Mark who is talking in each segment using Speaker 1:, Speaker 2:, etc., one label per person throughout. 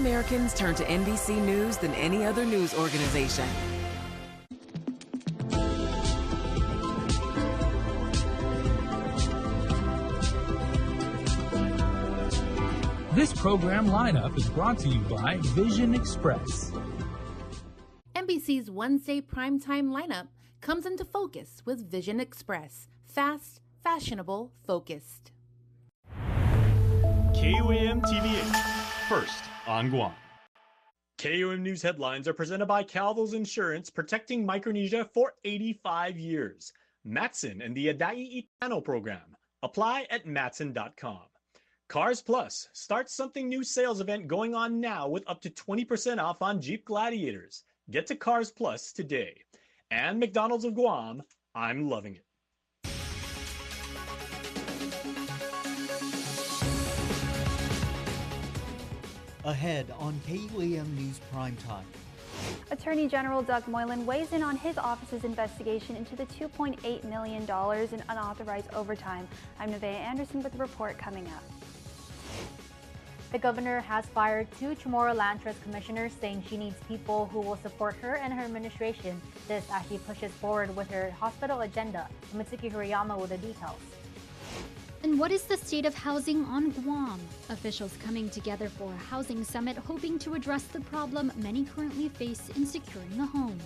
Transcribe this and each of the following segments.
Speaker 1: Americans turn to NBC News than any other news organization.
Speaker 2: This program lineup is brought to you by Vision Express.
Speaker 3: NBC's Wednesday primetime lineup comes into focus with Vision Express. Fast, fashionable, focused.
Speaker 4: KUAM TV8, first on Guam. KUAM News headlines are presented by Calvil's Insurance, protecting Micronesia for 85 years. Matson and the Adai Itano program. Apply at matson.com. Cars Plus starts something new sales event going on now with up to 20% off on Jeep Gladiators. Get to Cars Plus today. And McDonald's of Guam, I'm loving it.
Speaker 5: Ahead on KUAM News Primetime.
Speaker 6: Attorney General Doug Moylan weighs in on his office's investigation into the $2.8 million in unauthorized overtime. I'm Nevaeh Anderson with the report coming up.
Speaker 7: The governor has fired 2 Chamorro Land Trust commissioners, saying she needs people who will support her and her administration. This as she pushes forward with her hospital agenda. Mitsuki Hirayama with the details.
Speaker 8: And what is the state of housing on Guam? Officials coming together for a housing summit hoping to address the problem many currently face in securing a home.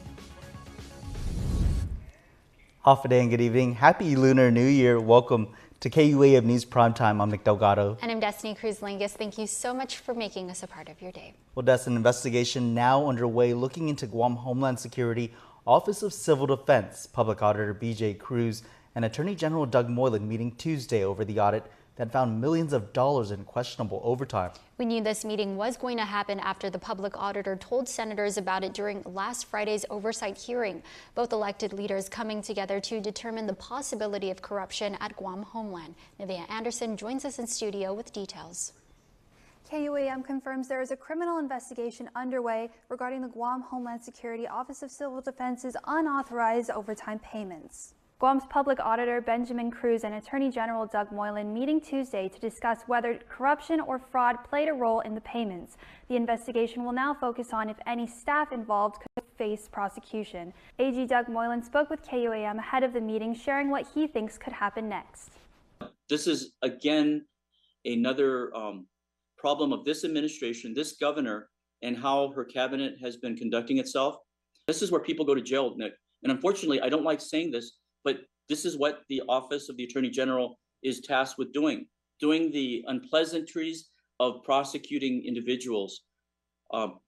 Speaker 9: Hafa day and good evening. Happy Lunar New Year. Welcome to KUAM News Primetime. I'm Nick Delgado.
Speaker 10: And I'm Destiny Cruz-Lingus. Thank you so much for making us a part of your day.
Speaker 9: Well, that's an investigation now underway looking into Guam Homeland Security Office of Civil Defense. Public Auditor B.J. Cruz and Attorney General Doug Moylan meeting Tuesday over the audit that found millions of dollars in questionable overtime.
Speaker 10: We knew this meeting was going to happen after the public auditor told senators about it during last Friday's oversight hearing. Both elected leaders coming together to determine the possibility of corruption at Guam Homeland. Nevaeh Anderson joins us in studio with details.
Speaker 6: KUAM confirms there is a criminal investigation underway regarding the Guam Homeland Security Office of Civil Defense's unauthorized overtime payments. Guam's public auditor Benjamin Cruz and Attorney General Doug Moylan meeting Tuesday to discuss whether corruption or fraud played a role in the payments. The investigation will now focus on if any staff involved could face prosecution. AG Doug Moylan spoke with KUAM ahead of the meeting, sharing what he thinks could happen next.
Speaker 11: This is, again, another problem of this administration, this governor, and how her cabinet has been conducting itself. This is where people go to jail, Nick. And unfortunately, I don't like saying this, but this is what the Office of the Attorney General is tasked with doing the unpleasantries of prosecuting individuals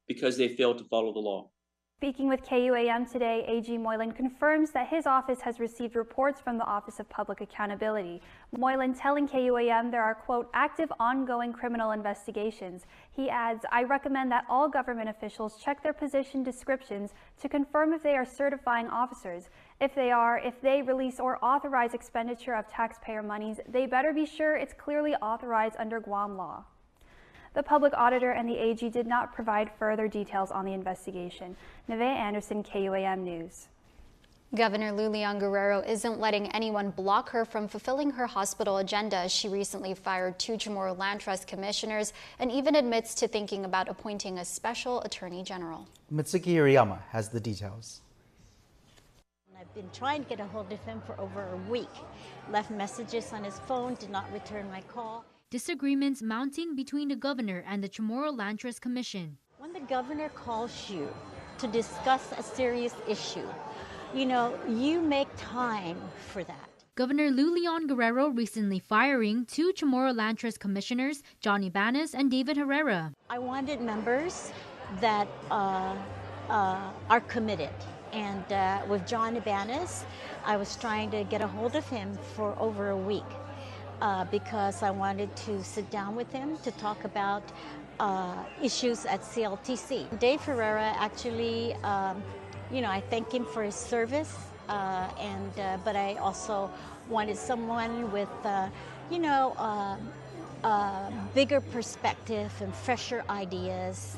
Speaker 11: because they fail to follow the law.
Speaker 6: Speaking with KUAM today, AG Moylan confirms that his office has received reports from the Office of Public Accountability. Moylan telling KUAM there are, quote, active ongoing criminal investigations. He adds, I recommend that all government officials check their position descriptions to confirm if they are certifying officers. If they release or authorize expenditure of taxpayer monies, they better be sure it's clearly authorized under Guam law. The public auditor and the AG did not provide further details on the investigation. Nevaeh Anderson, KUAM News.
Speaker 10: Governor Lulian Guerrero isn't letting anyone block her from fulfilling her hospital agenda. She recently fired 2 Chamorro Land Trust commissioners and even admits to thinking about appointing a special attorney general.
Speaker 9: Mitsuki Hirayama has the details.
Speaker 12: I've been trying to get a hold of him for over a week. Left messages on his phone, did not return my call.
Speaker 8: Disagreements mounting between the governor and the Chamorro Land Trust Commission.
Speaker 12: When the governor calls you to discuss a serious issue, you know, you make time for that.
Speaker 8: Governor Lulian Guerrero recently firing 2 Chamorro Land Trust commissioners, Johnny Banas and David Herrera.
Speaker 12: I wanted members that are committed. And with John Ibanez, I was trying to get a hold of him for over a week because I wanted to sit down with him to talk about issues at CLTC. Dave Herrera actually, you know, I thank him for his service, but I also wanted someone with, you know, bigger perspective and fresher ideas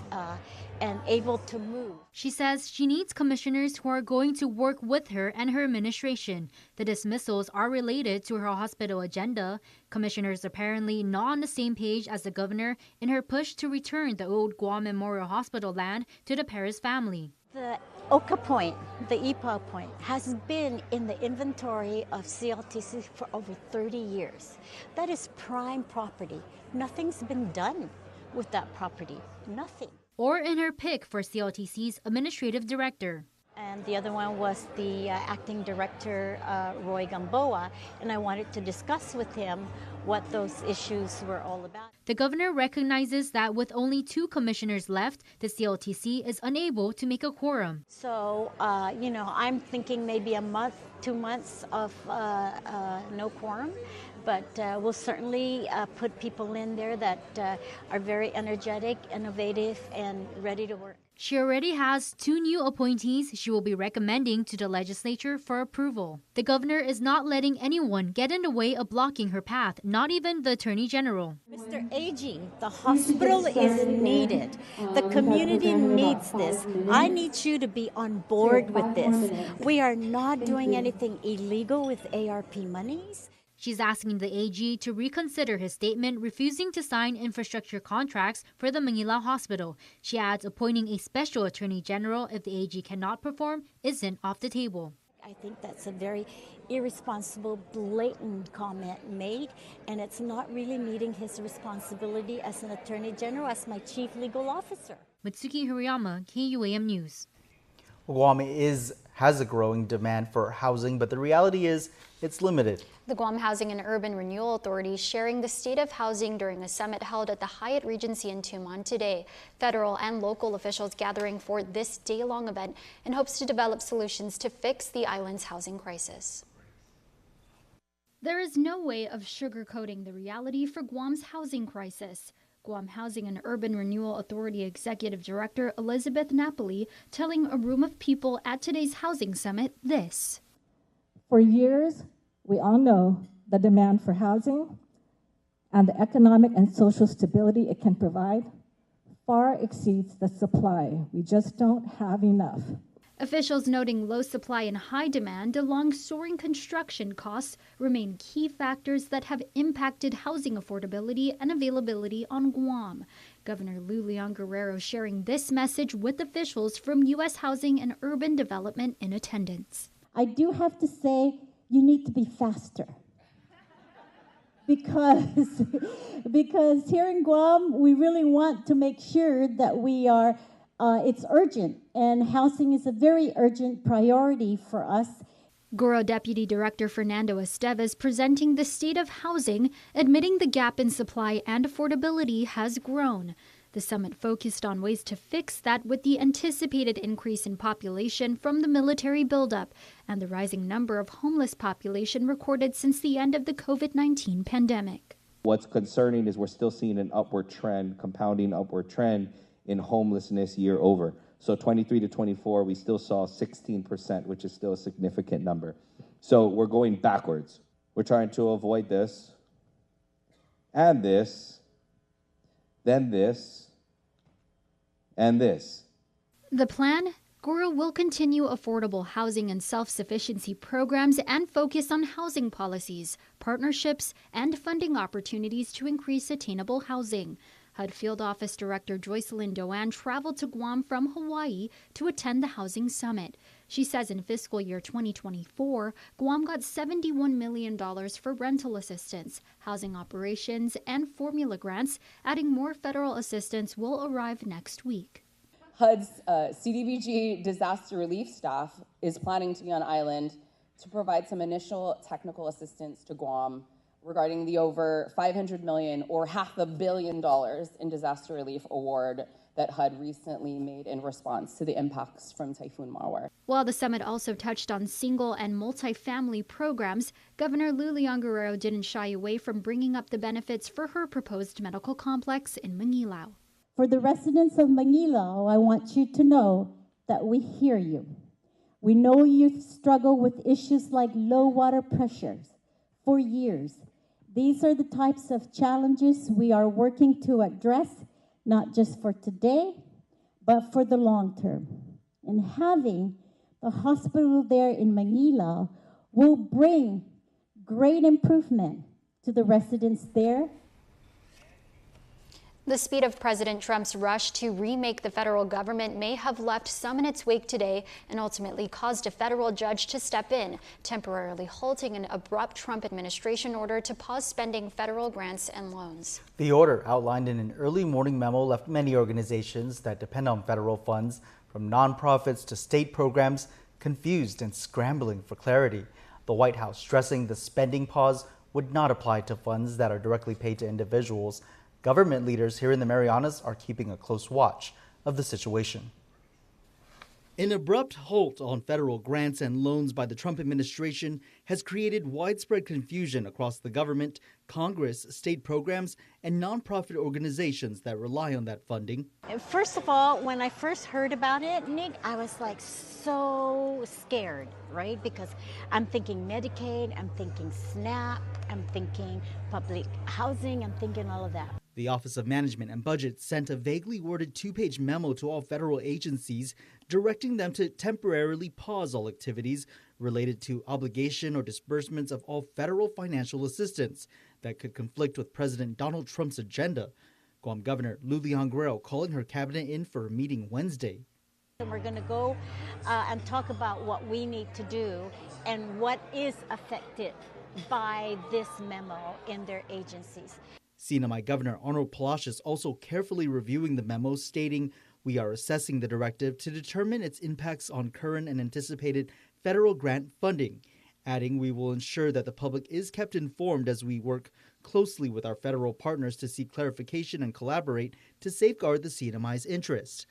Speaker 12: and able to move.
Speaker 8: She says she needs commissioners who are going to work with her and her administration. The dismissals are related to her hospital agenda. Commissioners apparently not on the same page as the governor in her push to return the old Guam Memorial Hospital land to the Perez family.
Speaker 12: The Oka Point, the EPA point, has been in the inventory of CLTC for over 30 years. That is prime property. Nothing's been done with that property. Nothing.
Speaker 8: Or in her pick for CLTC's administrative director.
Speaker 12: And the other one was the acting director, Roy Gamboa, and I wanted to discuss with him what those issues were all about.
Speaker 8: The governor recognizes that with only 2 commissioners left, the CLTC is unable to make a quorum.
Speaker 12: So, I'm thinking maybe a month, 2 months of no quorum, but we'll certainly put people in there that are very energetic, innovative, and ready to work.
Speaker 8: She already has 2 new appointees she will be recommending to the legislature for approval. The governor is not letting anyone get in the way of blocking her path, not even the Attorney General.
Speaker 12: Mr. AG, the hospital is needed. The community needs this. I need you to be on board with this. We are not doing anything illegal with ARP monies.
Speaker 8: She's asking the AG to reconsider his statement refusing to sign infrastructure contracts for the Manila hospital. She adds appointing a special attorney general if the AG cannot perform isn't off the table.
Speaker 12: I think that's a very irresponsible, blatant comment made, and it's not really meeting his responsibility as an attorney general, as my chief legal officer.
Speaker 8: Mitsuki Hirayama, KUAM News.
Speaker 9: Guam has a growing demand for housing, but the reality is it's limited.
Speaker 10: The Guam Housing and Urban Renewal Authority sharing the state of housing during a summit held at the Hyatt Regency in Tumon today. Federal and local officials gathering for this day-long event in hopes to develop solutions to fix the island's housing crisis.
Speaker 8: There is no way of sugarcoating the reality for Guam's housing crisis. Guam Housing and Urban Renewal Authority Executive Director Elizabeth Napoli telling a room of people at today's housing summit this.
Speaker 13: For years, we all know the demand for housing and the economic and social stability it can provide far exceeds the supply. We just don't have enough.
Speaker 8: Officials noting low supply and high demand along soaring construction costs remain key factors that have impacted housing affordability and availability on Guam. Governor Lou Leon Guerrero sharing this message with officials from U.S. Housing and Urban Development in attendance.
Speaker 13: I do have to say, you need to be faster. Because here in Guam, we really want to make sure that we are it's urgent, and housing is a very urgent priority for us.
Speaker 8: GURO Deputy Director Fernando Esteves presenting the state of housing, admitting the gap in supply and affordability has grown. The summit focused on ways to fix that with the anticipated increase in population from the military buildup and the rising number of homeless population recorded since the end of the COVID-19 pandemic.
Speaker 14: What's concerning is we're still seeing an upward trend, compounding upward trend in homelessness year over. So 23 to 24, we still saw 16%, which is still a significant number. So we're going backwards. We're trying to avoid this, and this, then this, and this.
Speaker 8: The plan? GURO will continue affordable housing and self-sufficiency programs and focus on housing policies, partnerships, and funding opportunities to increase attainable housing. HUD Field Office Director Joycelyn Doan traveled to Guam from Hawaii to attend the Housing Summit. She says in fiscal year 2024, Guam got $71 million for rental assistance, housing operations, and formula grants, adding more federal assistance will arrive next week.
Speaker 15: HUD's CDBG disaster relief staff is planning to be on island to provide some initial technical assistance to Guam regarding the over $500 million or $500 million in disaster relief award that HUD recently made in response to the impacts from Typhoon Mawar.
Speaker 8: While the summit also touched on single and multi-family programs, Governor Lou Leon Guerrero didn't shy away from bringing up the benefits for her proposed medical complex in Manilao.
Speaker 13: For the residents of Manilao, I want you to know that we hear you. We know you struggle with issues like low water pressures for years.
Speaker 16: These are the types of challenges we are working to address, not just for today, but for the long term. And having the hospital there in Manila will bring great improvement to the residents there.
Speaker 10: The speed of President Trump's rush to remake the federal government may have left some in its wake today and ultimately caused a federal judge to step in, temporarily halting an abrupt Trump administration order to pause spending federal grants and loans.
Speaker 9: The order, outlined in an early morning memo, left many organizations that depend on federal funds, from nonprofits to state programs, confused and scrambling for clarity. The White House stressing the spending pause would not apply to funds that are directly paid to individuals. Government leaders here in the Marianas are keeping a close watch of the situation. An abrupt halt on federal grants and loans by the Trump administration has created widespread confusion across the government, Congress, state programs, and nonprofit organizations that rely on that funding.
Speaker 12: First of all, when I first heard about it, Nick, I was like so scared, right? Because I'm thinking Medicaid, I'm thinking SNAP, I'm thinking public housing, I'm thinking all of that.
Speaker 9: The Office of Management and Budget sent a vaguely worded two-page memo to all federal agencies directing them to temporarily pause all activities related to obligation or disbursements of all federal financial assistance that could conflict with President Donald Trump's agenda. Guam Governor Lulian Guerrero calling her cabinet in for a meeting Wednesday.
Speaker 12: And we're going to go and talk about what we need to do and what is affected by this memo in their agencies.
Speaker 9: CNMI Governor Arnold Palacios also carefully reviewing the memo, stating, "We are assessing the directive to determine its impacts on current and anticipated federal grant funding," adding, "We will ensure that the public is kept informed as we work closely with our federal partners to seek clarification and collaborate to safeguard the CNMI's interests."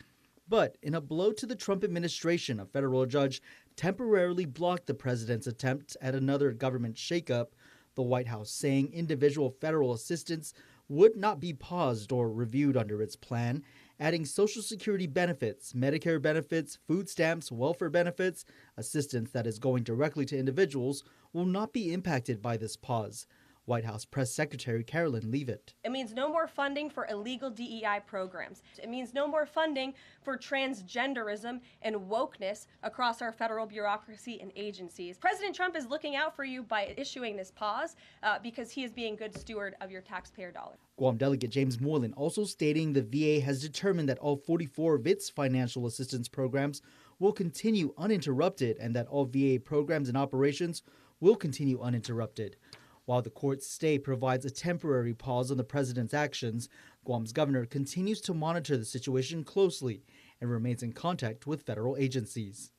Speaker 9: But in a blow to the Trump administration, a federal judge temporarily blocked the president's attempt at another government shakeup, the White House saying individual federal assistance would not be paused or reviewed under its plan, adding Social Security benefits, Medicare benefits, food stamps, welfare benefits, assistance that is going directly to individuals will not be impacted by this pause. White House Press Secretary Carolyn Leavitt.
Speaker 17: It means no more funding for illegal DEI programs. It means no more funding for transgenderism and wokeness across our federal bureaucracy and agencies. President Trump is looking out for you by issuing this pause because he is being good steward of your taxpayer dollars.
Speaker 9: Guam Delegate James Moylan also stating the VA has determined that all 44 of its financial assistance programs will continue uninterrupted and that all VA programs and operations will continue uninterrupted. While the court's stay provides a temporary pause on the president's actions, Guam's governor continues to monitor the situation closely and remains in contact with federal agencies.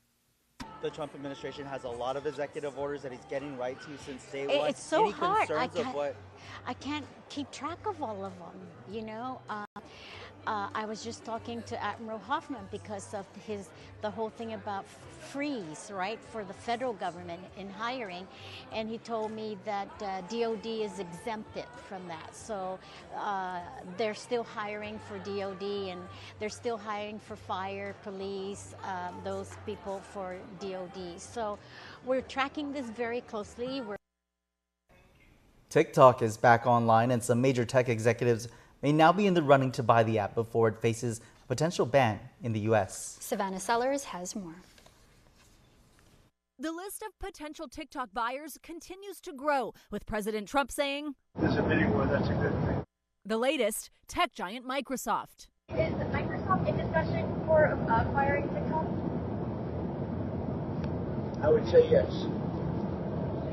Speaker 9: The Trump administration has a lot of executive orders that he's getting right to since day one.
Speaker 12: It's so
Speaker 9: Any
Speaker 12: hard.
Speaker 9: concerns
Speaker 12: I can't keep track of all of them, you know. I was just talking to Admiral Hoffman because of the whole thing about freeze, right, for the federal government in hiring, and he told me that DOD is exempted from that. So they're still hiring for DOD, and they're still hiring for fire, police, those people for DOD. So we're tracking this very closely.
Speaker 9: TikTok is back online, and some major tech executives may now be in the running to buy the app before it faces a potential ban in the U.S.
Speaker 10: Savannah Sellers has more.
Speaker 18: The list of potential TikTok buyers continues to grow, with President Trump saying,
Speaker 19: "There's a bidding war, that's a good thing."
Speaker 18: The latest, tech giant Microsoft.
Speaker 20: Is Microsoft in discussion for acquiring TikTok?
Speaker 19: I would say yes.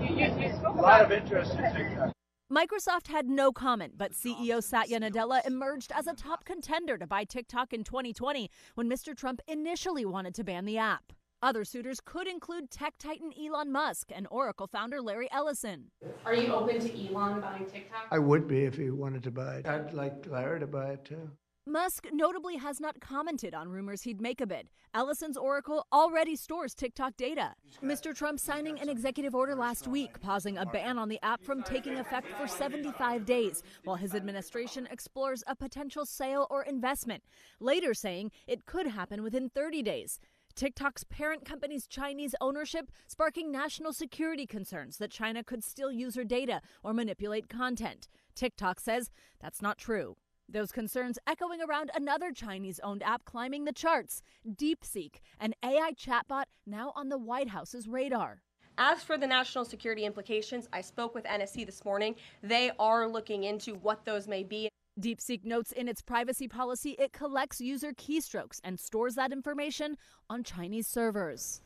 Speaker 20: You spoke
Speaker 19: a lot of interest in TikTok.
Speaker 18: Microsoft had no comment, but CEO Satya Nadella emerged as a top contender to buy TikTok in 2020 when Mr. Trump initially wanted to ban the app. Other suitors could include tech titan Elon Musk and Oracle founder Larry Ellison.
Speaker 21: Are you open to Elon buying TikTok?
Speaker 19: I would be if he wanted to buy it. I'd like Larry to buy it too.
Speaker 18: Musk notably has not commented on rumors he'd make a bid. Ellison's Oracle already stores TikTok data. Mr. Trump signing an executive order last week, pausing a ban on the app from taking effect for 75 days, while his administration explores a potential sale or investment, later saying it could happen within 30 days. TikTok's parent company's Chinese ownership sparking national security concerns that China could steal user data or manipulate content. TikTok says that's not true. Those concerns echoing around another Chinese-owned app climbing the charts, DeepSeek, an AI chatbot now on the White House's radar.
Speaker 17: As for the national security implications, I spoke with NSC this morning. They are looking into what those may be.
Speaker 18: DeepSeek notes in its privacy policy it collects user keystrokes and stores that information on Chinese servers.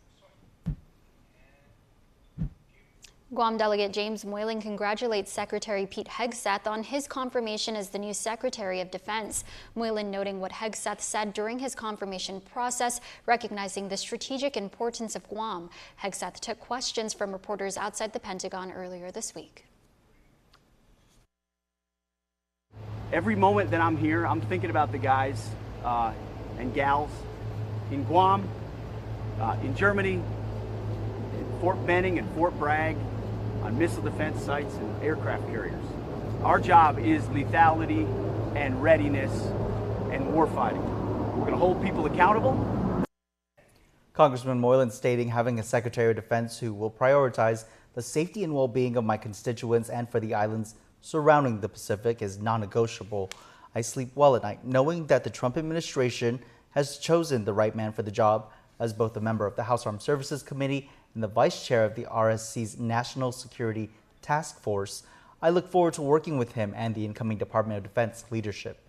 Speaker 10: Guam Delegate James Moylan congratulates Secretary Pete Hegseth on his confirmation as the new Secretary of Defense. Moylan noting what Hegseth said during his confirmation process, recognizing the strategic importance of Guam. Hegseth took questions from reporters outside the Pentagon earlier this week.
Speaker 1: Every moment that I'm here, I'm thinking about the guys and gals in Guam, in Germany, in Fort Benning and Fort Bragg, on missile defense sites and aircraft carriers. Our job is lethality and readiness and warfighting. We're going to hold people accountable.
Speaker 9: Congressman Moylan stating having a Secretary of Defense who will prioritize the safety and well-being of my constituents and for the islands surrounding the Pacific is non-negotiable. I sleep well at night knowing that the Trump administration has chosen the right man for the job. As both a member of the House Armed Services Committee and the Vice Chair of the RSC's National Security Task Force, I look forward to working with him and the incoming Department of Defense leadership.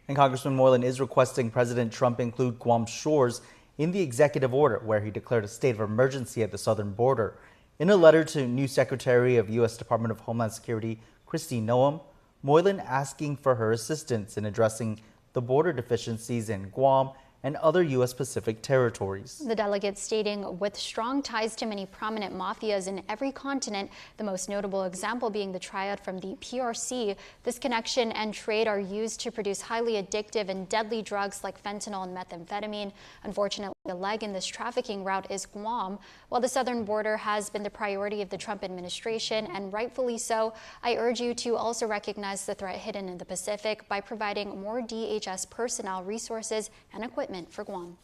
Speaker 9: And Congressman Moylan is requesting President Trump include Guam's shores in the executive order where he declared a state of emergency at the southern border. In a letter to new Secretary of U.S. Department of Homeland Security Kristi Noem, Moylan asking for her assistance in addressing the border deficiencies in Guam and other U.S. Pacific territories.
Speaker 10: The delegate stating, with strong ties to many prominent mafias in every continent, the most notable example being the triad from the PRC, this connection and trade are used to produce highly addictive and deadly drugs like fentanyl and methamphetamine. Unfortunately, a leg in this trafficking route is Guam. While the southern border has been the priority of the Trump administration, and rightfully so, I urge you to also recognize the threat hidden in the Pacific by providing more DHS personnel, resources, and equipment for Guam.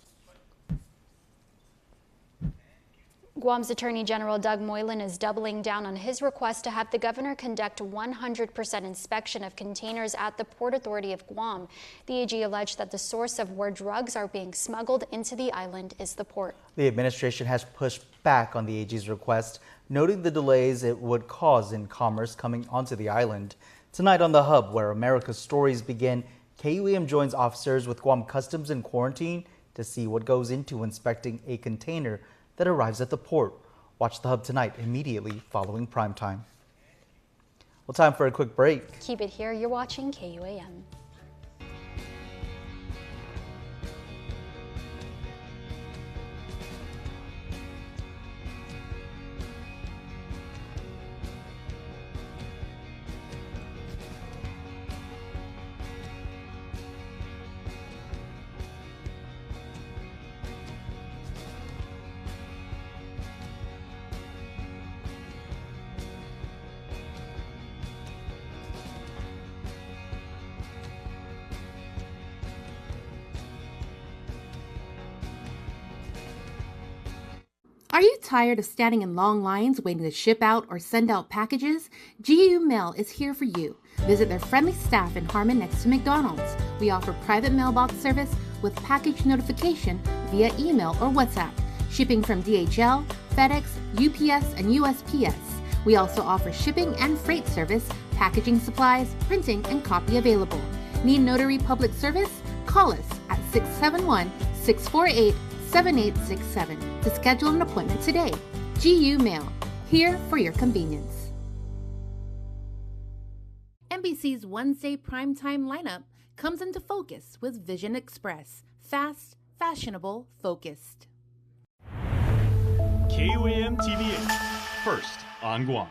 Speaker 10: Guam's Attorney General Doug Moylan is doubling down on his request to have the governor conduct 100% inspection of containers at the Port Authority of Guam. The AG alleged that the source of where drugs are being smuggled into the island is the port.
Speaker 9: The administration has pushed back on the AG's request, noting the delays it would cause in commerce coming onto the island. Tonight on The Hub, where America's stories begin, KUAM joins officers with Guam Customs and Quarantine to see what goes into inspecting a container that arrives at the port. Watch The Hub tonight, immediately following primetime. Well, time for a quick break.
Speaker 10: Keep it here. You're watching KUAM.
Speaker 3: Are you tired of standing in long lines waiting to ship out or send out packages? GU Mail is here for you. Visit their friendly staff in Harmon next to McDonald's. We offer private mailbox service with package notification via email or WhatsApp. Shipping from DHL, FedEx, UPS, and USPS. We also offer shipping and freight service, packaging supplies, printing, and copy available. Need notary public service? Call us at 671-648-7867 to schedule an appointment today. GU Mail, here for your convenience. NBC's Wednesday primetime lineup comes into focus with Vision Express. Fast, fashionable, focused.
Speaker 4: KUAM TV8, first on Guam.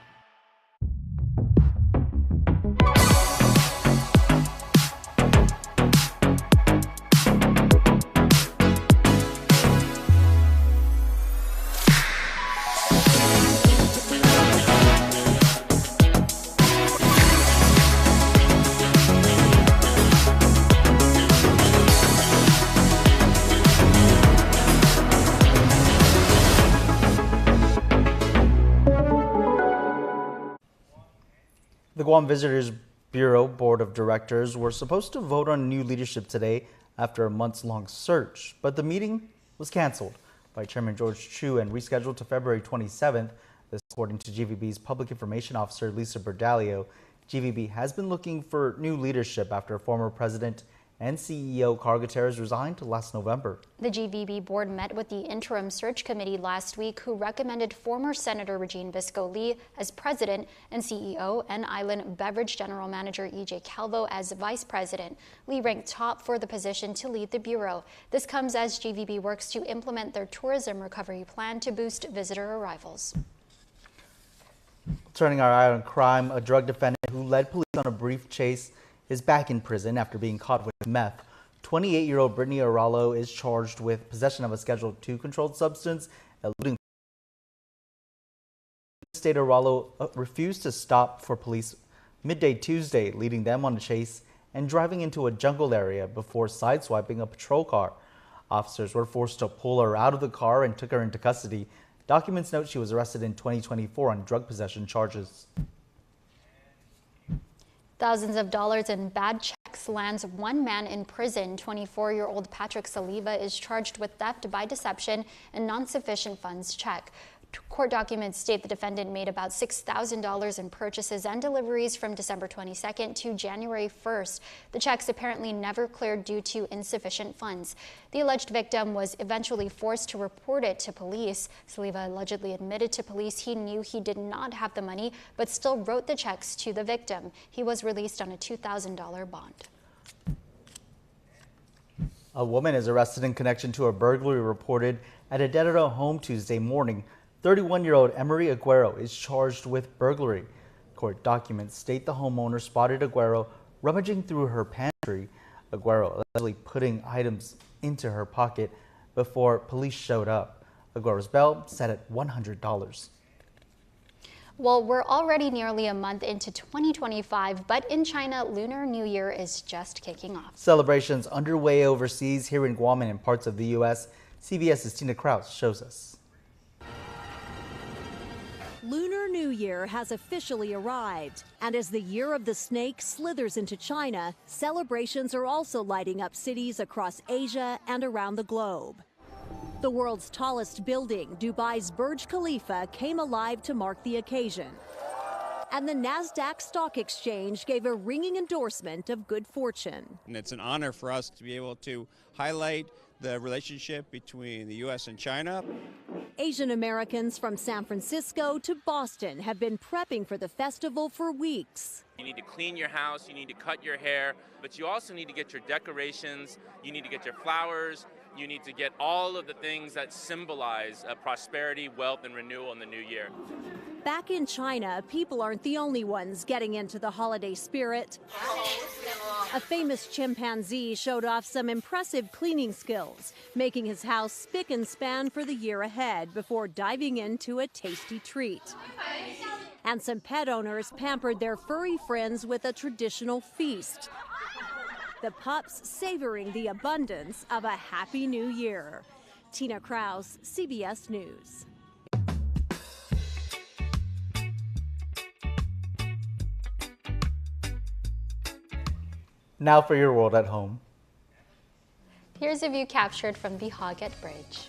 Speaker 9: Guam Visitors Bureau Board of Directors were supposed to vote on new leadership today after a months-long search, but the meeting was canceled by Chairman George Chu and rescheduled to February 27th. This according to GVB's Public Information Officer Lisa Berdalio. GVB has been looking for new leadership after former President and CEO Carl Gutierrez resigned last November.
Speaker 10: The GVB board met with the interim search committee last week, who recommended former Senator Regine Visco Lee as president and CEO and Island Beverage General Manager E.J. Calvo as vice president. Lee ranked top for the position to lead the bureau. This comes as GVB works to implement their tourism recovery plan to boost visitor arrivals.
Speaker 9: Turning our eye on crime, a drug defendant who led police on a brief chase is back in prison after being caught with meth. 28-year-old Brittany Aralo is charged with possession of a Schedule II controlled substance, eluding state. Aralo refused to stop for police midday Tuesday, leading them on a chase and driving into a jungle area before sideswiping a patrol car. Officers were forced to pull her out of the car and took her into custody. Documents note she was arrested in 2024 on drug possession charges.
Speaker 10: Thousands of dollars in bad checks lands one man in prison. 24-year-old Patrick Saliva is charged with theft by deception and non-sufficient funds check. Court documents state the defendant made about $6,000 in purchases and deliveries from December 22nd to January 1st. The checks apparently never cleared due to insufficient funds. The alleged victim was eventually forced to report it to police. Saliva allegedly admitted to police he knew he did not have the money, but still wrote the checks to the victim. He was released on a $2,000 bond.
Speaker 9: A woman is arrested in connection to a burglary reported at a Dedera home Tuesday morning. 31-year-old Emery Aguero is charged with burglary. Court documents state the homeowner spotted Aguero rummaging through her pantry. Aguero allegedly putting items into her pocket before police showed up. Aguero's bail set at $100.
Speaker 10: Well, we're already nearly a month into 2025, but in China, Lunar New Year is just kicking off.
Speaker 9: Celebrations underway overseas, here in Guam and in parts of the U.S. CBS's Tina Kraus shows us.
Speaker 18: Lunar New Year has officially arrived, and as the Year of the Snake slithers into China, celebrations are also lighting up cities across Asia and around the globe. The world's tallest building, Dubai's Burj Khalifa, came alive to mark the occasion. And the NASDAQ Stock Exchange gave a ringing endorsement of good fortune.
Speaker 2: And it's an honor for us to be able to highlight the relationship between the U.S. and China.
Speaker 18: Asian Americans from San Francisco to Boston have been prepping for the festival for weeks.
Speaker 22: You need to clean your house, you need to cut your hair, but you also need to get your decorations, you need to get your flowers, you need to get all of the things that symbolize prosperity, wealth, and renewal in the new year.
Speaker 18: Back in China, people aren't the only ones getting into the holiday spirit. A famous chimpanzee showed off some impressive cleaning skills, making his house spick and span for the year ahead before diving into a tasty treat. And some pet owners pampered their furry friends with a traditional feast. The pups savoring the abundance of a happy new year. Tina Kraus, CBS News.
Speaker 9: Now for your world at home.
Speaker 10: Here's a view captured from the Hoggett Bridge.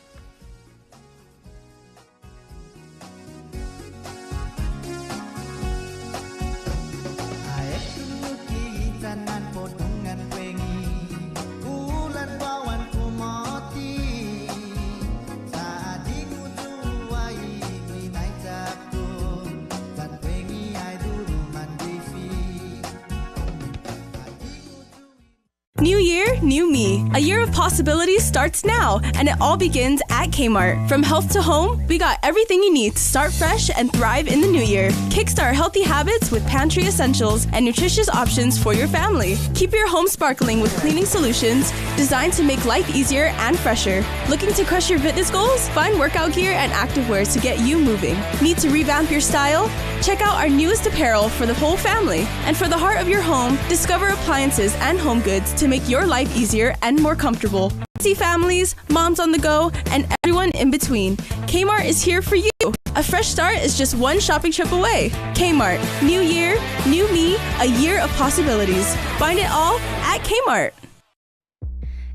Speaker 23: New year, new me. A year of possibilities starts now, and it all begins at Kmart. From health to home, we got everything you need to start fresh and thrive in the new year. Kickstart healthy habits with pantry essentials and nutritious options for your family. Keep your home sparkling with cleaning solutions designed to make life easier and fresher. Looking to crush your fitness goals? Find workout gear and activewear to get you moving. Need to revamp your style? Check out our newest apparel for the whole family. And for the heart of your home, discover appliances and home goods to make your life easier and more comfortable. See families, moms on the go, and everyone in between. Kmart is here for you. A fresh start is just one shopping trip away. Kmart. New year, new me, a year of possibilities. Find it all at Kmart.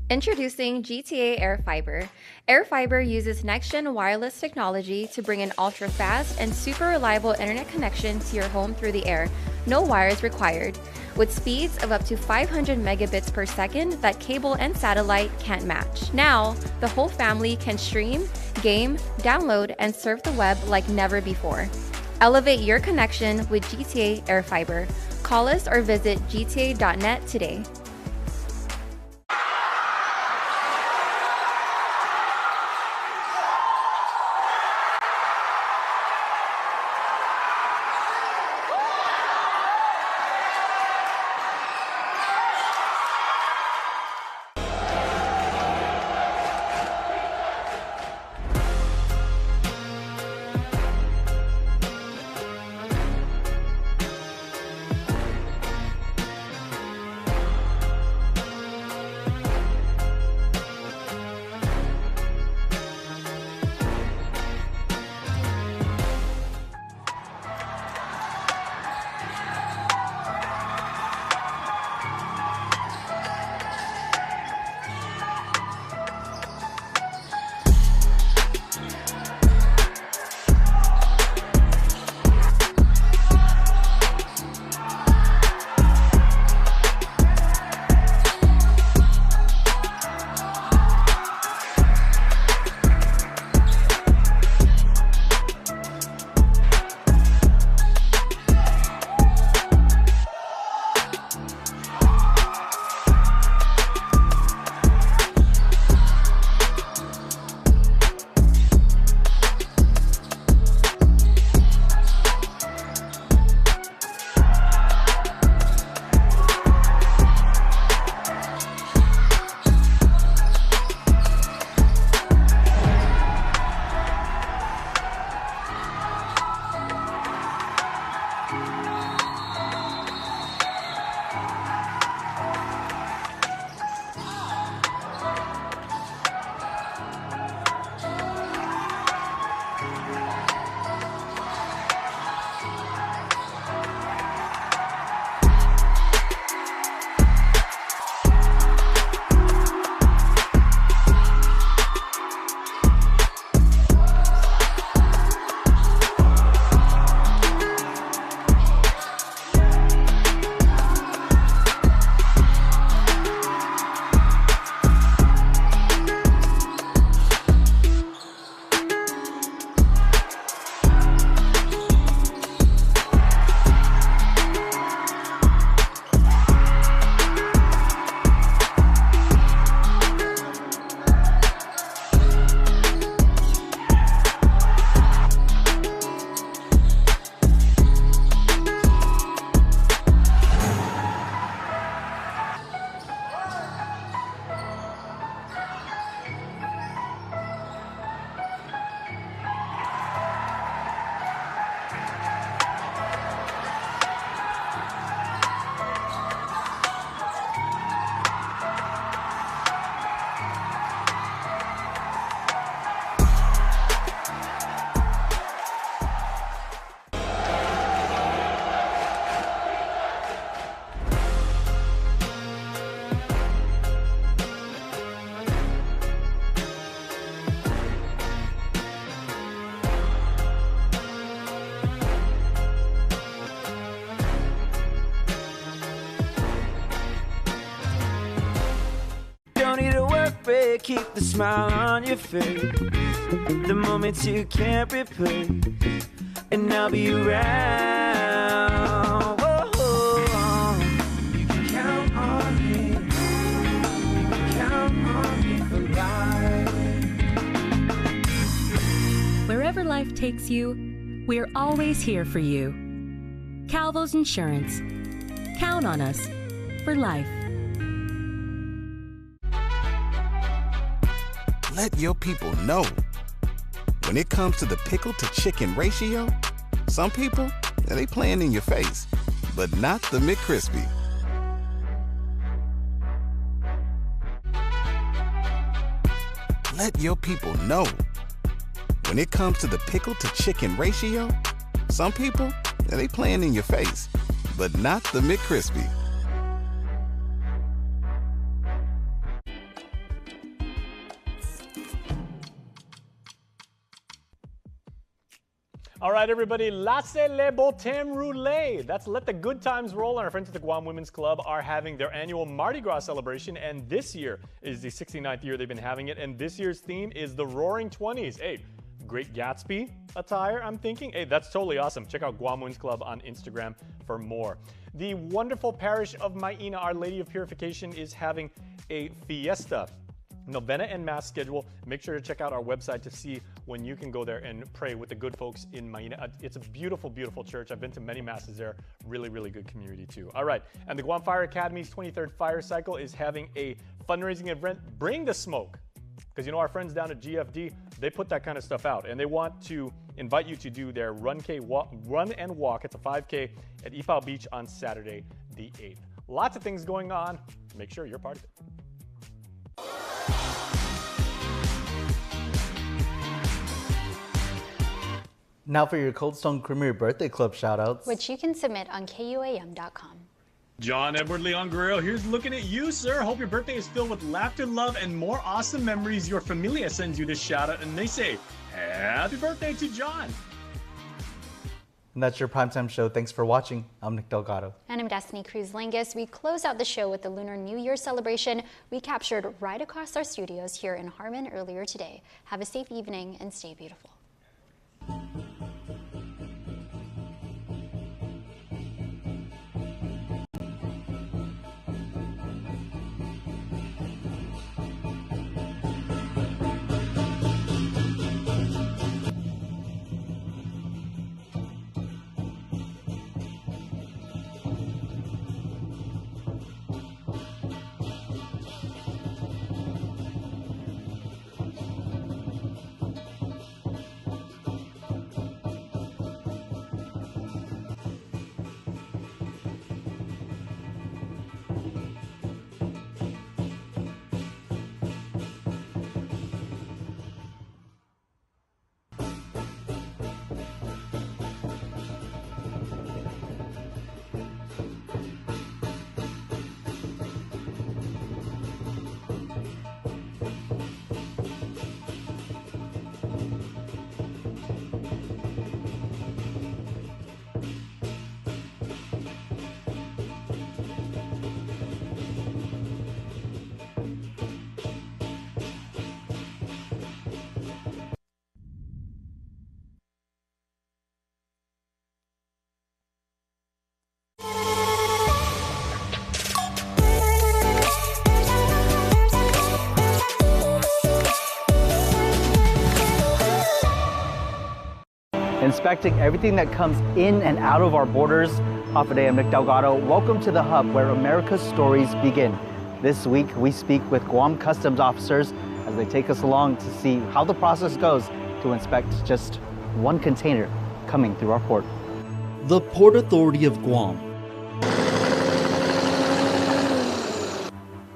Speaker 5: Introducing GTA Air Fiber. Air Fiber uses next-gen wireless technology to bring an ultra-fast and super reliable internet connection to your home through the air. No wires required. With speeds of up to 500 megabits per second that cable and satellite can't match. Now, the whole family can stream, game, download, and surf the web like never before. Elevate your connection with GTA Air Fiber. Call us or visit gta.net today.
Speaker 7: break, keep the smile on your face. The moments you can't replace, and I'll be around. Whoa, you can count on me. You can count on me for life.
Speaker 11: Wherever life takes you, we're always here for you. Calvo's Insurance. Count on us for life.
Speaker 24: Let your people know. When it comes to the pickle to chicken ratio, some people, they playing in your face, but not the McCrispy. Let your people know. When it comes to the pickle to chicken ratio, some people, they playing in your face, but not the McCrispy.
Speaker 4: All right, everybody, laissez le beau temps rouler. That's let the good times roll. And our friends at the Guam Women's Club are having their annual Mardi Gras celebration. And this year is the 69th year they've been having it. And this year's theme is the Roaring 20s. Hey, Great Gatsby attire, I'm thinking. Hey, that's totally awesome. Check out Guam Women's Club on Instagram for more. The wonderful parish of Maina, Our Lady of Purification, is having a fiesta. Novena and Mass schedule. Make sure to check out our website to see when you can go there and pray with the good folks in Maina. It's a beautiful, beautiful church. I've been to many masses there. Really, really good community too. All right, and the Guam Fire Academy's 23rd Fire Cycle is having a fundraising event. Bring the smoke, because you know our friends down at GFD, they put that kind of stuff out, and they want to invite you to do their run and walk. It's a 5K at Ipao Beach on Saturday, the 8th. Lots of things going on. Make sure you're part of it.
Speaker 9: Now for your Cold Stone Creamery Birthday Club shoutouts,
Speaker 10: which you can submit on KUAM.com.
Speaker 4: John Edward Leon Guerrero, here's looking at you, sir. Hope your birthday is filled with laughter, love, and more awesome memories. Your familia sends you this shout out, and they say, happy birthday to John.
Speaker 9: And that's your primetime show. Thanks for watching. I'm Nick Delgado.
Speaker 10: And I'm Destiny Cruz-Lingus. We close out the show with the Lunar New Year celebration we captured right across our studios here in Harmon earlier today. Have a safe evening and stay beautiful.
Speaker 9: Inspecting everything that comes in and out of our borders. Today, I'm Nick Delgado. Welcome to the Hub, where America's stories begin. This week, we speak with Guam Customs officers as they take us along to see how the process goes to inspect just one container coming through our port. The Port Authority of Guam.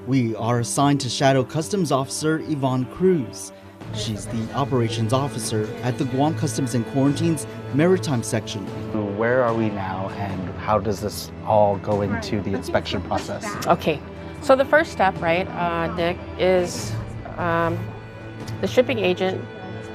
Speaker 9: We are assigned to shadow Customs Officer Yvonne Cruz. She's the operations officer at the Guam Customs and Quarantines Maritime Section. Where are we now, and how does this all go into the inspection process?
Speaker 6: Okay, so the first step, right, Nick, is the shipping agent,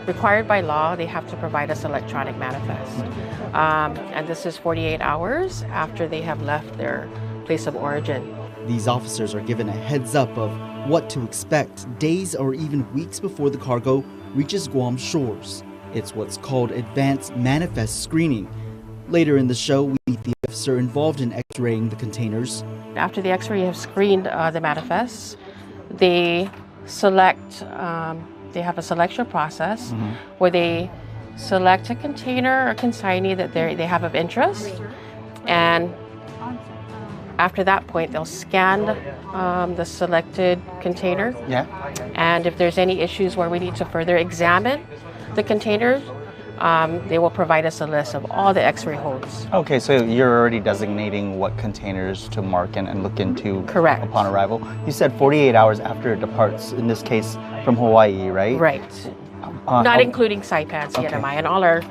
Speaker 6: required by law, they have to provide us electronic manifest. And this is 48 hours after they have left their place of origin.
Speaker 9: These officers are given a heads up of what to expect days or even weeks before the cargo reaches Guam shores. It's what's called advanced manifest screening. Later in the show, we meet the officer involved in x-raying the containers.
Speaker 6: After the x-ray have screened the manifests, they select, they have a selection process where they select a container or consignee that they have of interest, and after that point, they'll scan the selected container.
Speaker 9: Yeah.
Speaker 6: And if there's any issues where we need to further examine the containers, they will provide us a list of all the x-ray holes.
Speaker 9: Okay, so you're already designating what containers to mark and look into.
Speaker 6: Correct.
Speaker 9: Upon arrival. You said 48 hours after it departs, in this case from Hawaii, right?
Speaker 6: Right. Not including Saipans,
Speaker 9: Okay.
Speaker 6: CNMI, and all our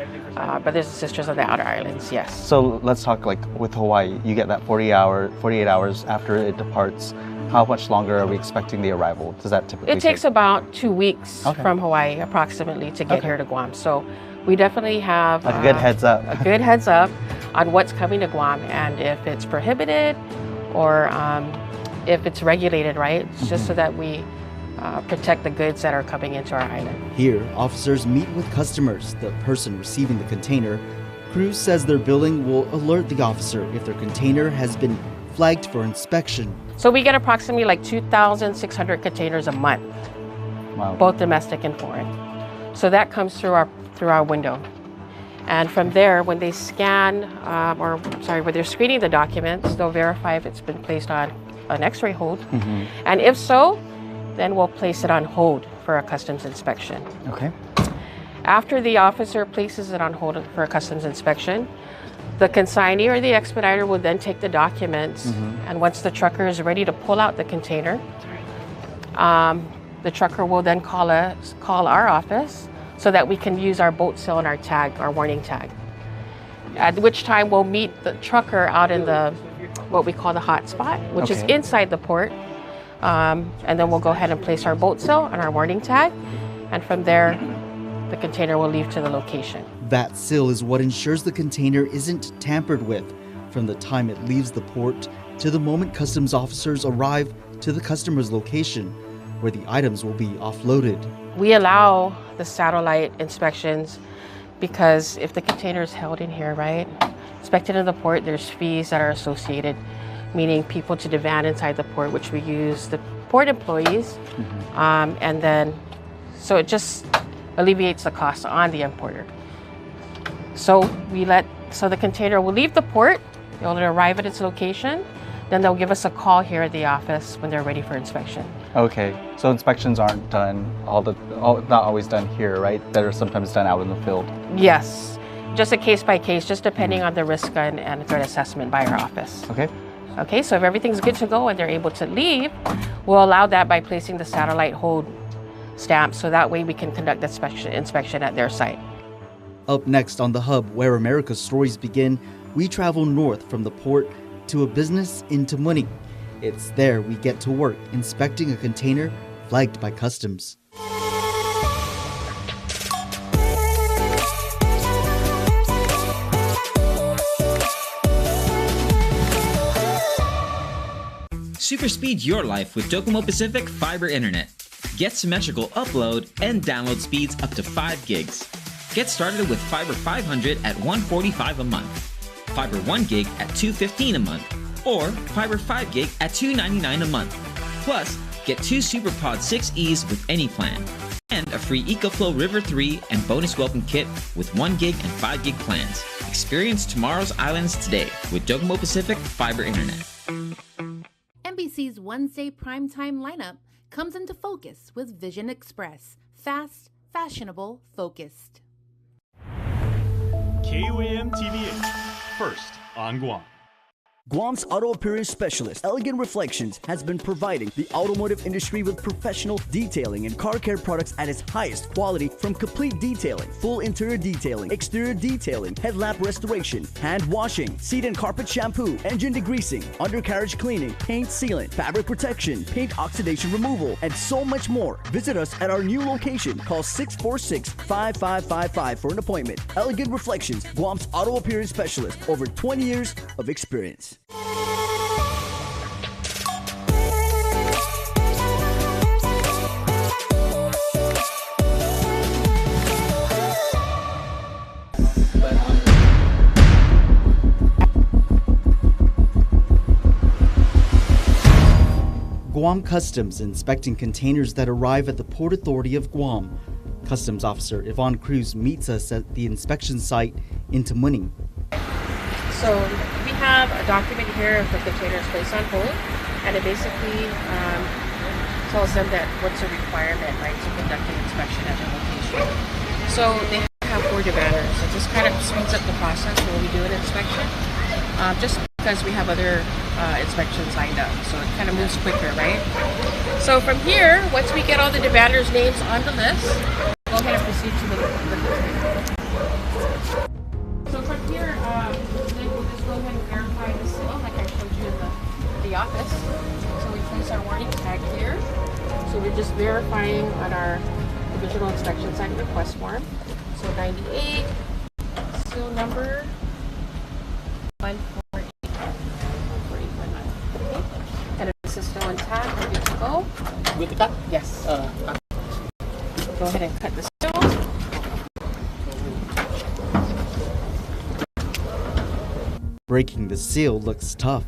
Speaker 6: brothers and sisters on the outer islands, yes.
Speaker 9: So let's talk like with Hawaii. You get that 48 hours after it departs. How much longer are we expecting the arrival? Does that typically
Speaker 6: It takes about 2 weeks
Speaker 9: Okay.
Speaker 6: from Hawaii approximately to get here to Guam. So we definitely have
Speaker 9: a good heads up.
Speaker 6: a good heads up on what's coming to Guam and if it's prohibited or if it's regulated, right? It's just so that we protect the goods that are coming into our island.
Speaker 9: Here, officers meet with customers, the person receiving the container. Cruz says their billing will alert the officer if their container has been flagged for inspection.
Speaker 6: So we get approximately like 2,600 containers a month,
Speaker 9: Wow.
Speaker 6: both domestic and foreign. So that comes through our window. And from there, when they scan, when they're screening the documents, they'll verify if it's been placed on an X-ray hold. And if so, then we'll place it on hold for a customs inspection.
Speaker 9: Okay.
Speaker 6: After the officer places it on hold for a customs inspection, the consignee or the expediter will then take the documents, and once the trucker is ready to pull out the container, the trucker will then call our office so that we can use our boat seal and our tag, our warning tag. At which time we'll meet the trucker out in what we call the hot spot, which is inside the port. And then we'll go ahead and place our boat seal and our warning tag. And from there, the container will leave to the location.
Speaker 9: That seal is what ensures the container isn't tampered with from the time it leaves the port to the moment customs officers arrive to the customer's location, where the items will be offloaded.
Speaker 6: We allow the satellite inspections because if the container is held in here, right, inspected in the port, there's fees that are associated, meaning people to the van inside the port, which we use the port employees, and then so it just alleviates the cost on the importer. So the container will leave the port, it'll arrive at its location, then they'll give us a call here at the office when they're ready for inspection.
Speaker 9: Okay, so inspections aren't done, not always done here, right? They're sometimes done out in the field.
Speaker 6: Yes, just a case by case, just depending on the risk and threat assessment by our office.
Speaker 9: Okay.
Speaker 6: Okay, so if everything's good to go and they're able to leave, we'll allow that by placing the satellite hold stamp, so that way we can conduct the inspection at their site.
Speaker 9: Up next on The Hub, where America's stories begin, we travel north from the port to a business in Tamuning. It's there we get to work inspecting a container flagged by customs.
Speaker 8: Super speed your life with Docomo Pacific Fiber Internet. Get symmetrical upload and download speeds up to 5 gigs. Get started with Fiber 500 at $145 a month, Fiber 1 gig at $215 a month, or Fiber 5 gig at $299 a month. Plus, get 2 SuperPod 6Es with any plan, and a free EcoFlow River 3 and bonus welcome kit with 1 gig and 5 gig plans. Experience tomorrow's islands today with Docomo Pacific Fiber Internet.
Speaker 3: NBC's Wednesday primetime lineup comes into focus with Vision Express. Fast, fashionable, focused.
Speaker 4: KUAM TV8, first on Guam.
Speaker 13: Guam's auto appearance specialist, Elegant Reflections, has been providing the automotive industry with professional detailing and car care products at its highest quality, from complete detailing, full interior detailing, exterior detailing, headlamp restoration, hand washing, seat and carpet shampoo, engine degreasing, undercarriage cleaning, paint sealant, fabric protection, paint oxidation removal, and so much more. Visit us at our new location. Call 646-5555 for an appointment. Elegant Reflections, Guam's auto appearance specialist, over 20 years of experience.
Speaker 9: Guam Customs inspecting containers that arrive at the Port Authority of Guam. Customs Officer Yvonne Cruz meets us at the inspection site in Tamuning.
Speaker 6: So we have a document here if the container is placed on hold, and it basically tells them that what's a requirement, right, to conduct an inspection at their location. So they have 4 banners. It just kind of speeds up the process when we do an inspection, just because we have other inspections lined up, so it kind of moves quicker, right? So from here, once we get all the banners' names on the list, go ahead and proceed to the container. So from here, then we'll just go ahead and verify the seal like I showed you in the office. So we place our warning tag here. So we're just verifying on our original inspection site request form. So 98, seal number 148. Okay. And if this is still intact, we're good to go.
Speaker 12: Good to cut?
Speaker 6: Yes. Go ahead and cut the seal.
Speaker 9: Breaking the seal looks tough.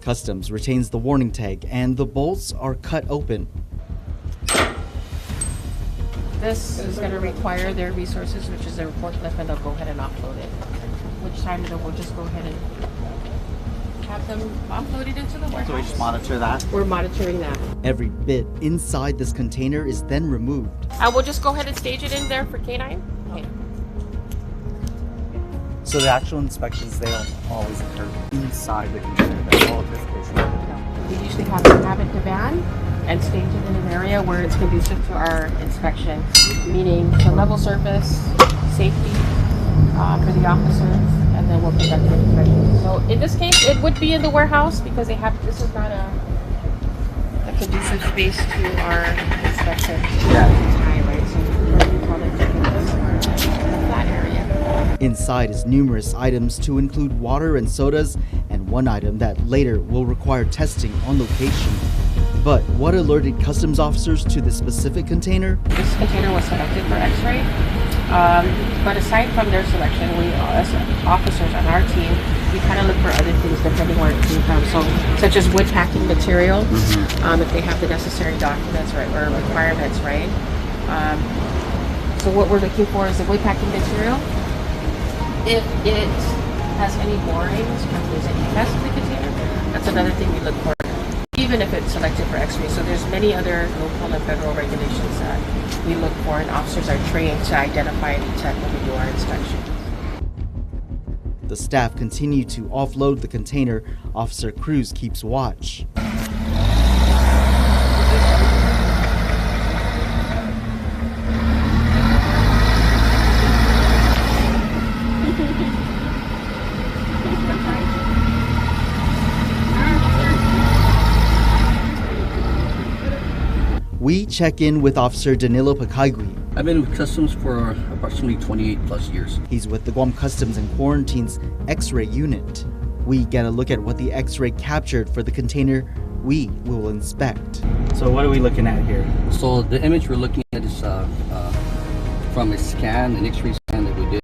Speaker 9: Customs retains the warning tag and the bolts are cut open.
Speaker 6: This is going to require their resources, which is their forklift, and they'll go ahead and offload it. Which time we'll just go ahead and have them offloaded into the warehouse.
Speaker 9: So we just monitor that?
Speaker 6: We're monitoring that.
Speaker 9: Every bit inside this container is then removed.
Speaker 6: We'll just go ahead and stage it in there for K9. Okay.
Speaker 9: So the actual inspections, they don't always occur inside the container. That's all of this case.
Speaker 6: We usually have to have it to van and stage it in an area where it's conducive to our inspection, meaning the level surface, safety for the officers, and then we'll conduct the inspection. So in this case, it would be in the warehouse because they have. This is not a conducive space to our inspection.
Speaker 9: Yeah.
Speaker 6: Time, right? So we call it a flat area.
Speaker 9: Inside is numerous items to include water and sodas, and one item that later will require testing on location. But what alerted customs officers to this specific container?
Speaker 6: This container was selected for X-ray, but aside from their selection, we as officers on our team, we kind of look for other things depending where it came from. So, such as wood packing material, if they have the necessary documents right or requirements, right? So what we're looking for is the wood packing material. If it has any borings, or if there's any mess in the container, that's another thing we look for. Even if it's selected for X-ray. So there's many other local and federal regulations that we look for, and officers are trained to identify and detect when we do our inspection.
Speaker 9: The staff continue to offload the container. Officer Cruz keeps watch. We check in with Officer Danilo Pakaigui.
Speaker 12: I've been with Customs for approximately 28 plus years.
Speaker 9: He's with the Guam Customs and Quarantine's X-ray unit. We get a look at what the X-ray captured for the container we will inspect. So what are we looking at here?
Speaker 12: So the image we're looking at is from a scan, an X-ray scan that we did.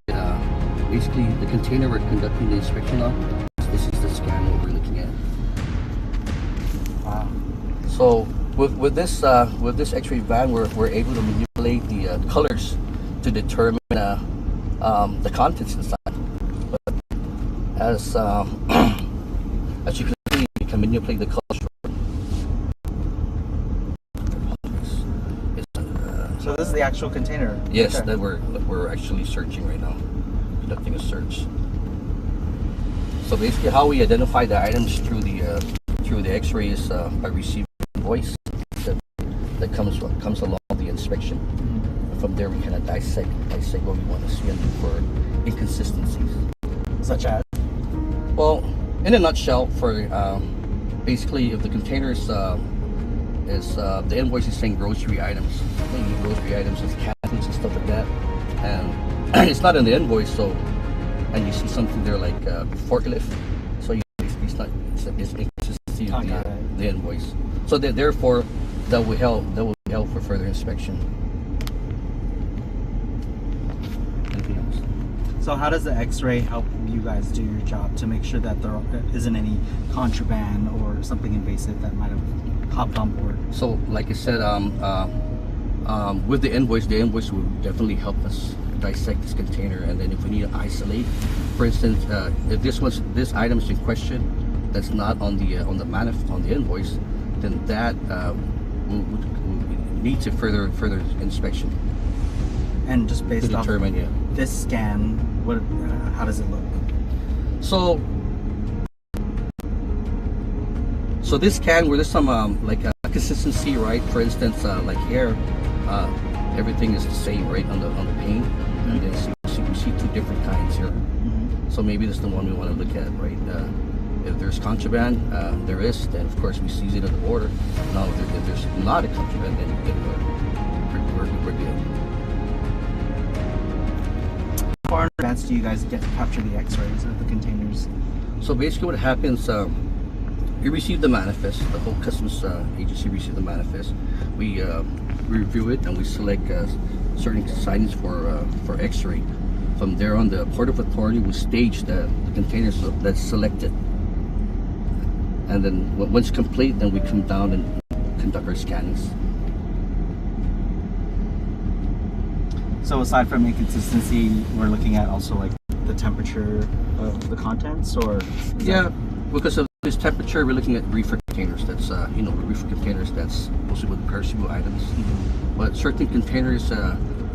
Speaker 12: Basically, the container we're conducting the inspection on, this is the scan that we're looking at.
Speaker 9: Wow.
Speaker 12: So with this X-ray van, we're able to manipulate the colors to determine the contents inside. But as you can see, you can manipulate the colors.
Speaker 9: So this is the actual container?
Speaker 12: Yes,
Speaker 9: okay.
Speaker 12: That we're actually searching right now, conducting a search. So basically, how we identify the items through the X-ray is by receiving a voice that comes along the inspection. From there, we kind of dissect what we want to see and look for inconsistencies.
Speaker 9: Such as?
Speaker 12: Well, in a nutshell, for basically, if the container is the invoice is saying grocery items, maybe grocery items as cans and stuff like that, and it's not in the invoice, so and you see something there like forklift, so it's inconsistency of the invoice. So therefore, that will help for further inspection. Anything else?
Speaker 9: So how does the X-ray help you guys do your job to make sure that there isn't any contraband or something invasive that might have hopped on board?
Speaker 12: So like I said, with the invoice will definitely help us dissect this container, and then if we need to isolate, for instance, if this item is in question that's not on the invoice, then that will need to further inspection.
Speaker 9: And just based off this scan, how does it look?
Speaker 12: So this scan where there's some like consistency, right? For instance, like here, everything is the same, right, on the paint. And then we see two different kinds here. So maybe that's the one we want to look at, right? If there's contraband, there is, then of course we seize it at the border. Now, if there's not a contraband, then we're good.
Speaker 9: How far in advance do you guys get to capture the X-rays of the containers?
Speaker 12: So basically what happens, we receive the manifest, the whole customs agency receives the manifest. We review it and we select certain consignments for X-ray. From there on, the port of authority will stage the containers that's selected. And then once complete, then we come down and conduct our scannings.
Speaker 9: So aside from inconsistency, we're looking at also like the temperature of the contents, or?
Speaker 12: Yeah, because of this temperature, we're looking at reefer containers. That's reefer containers that's mostly with perishable items. But certain containers,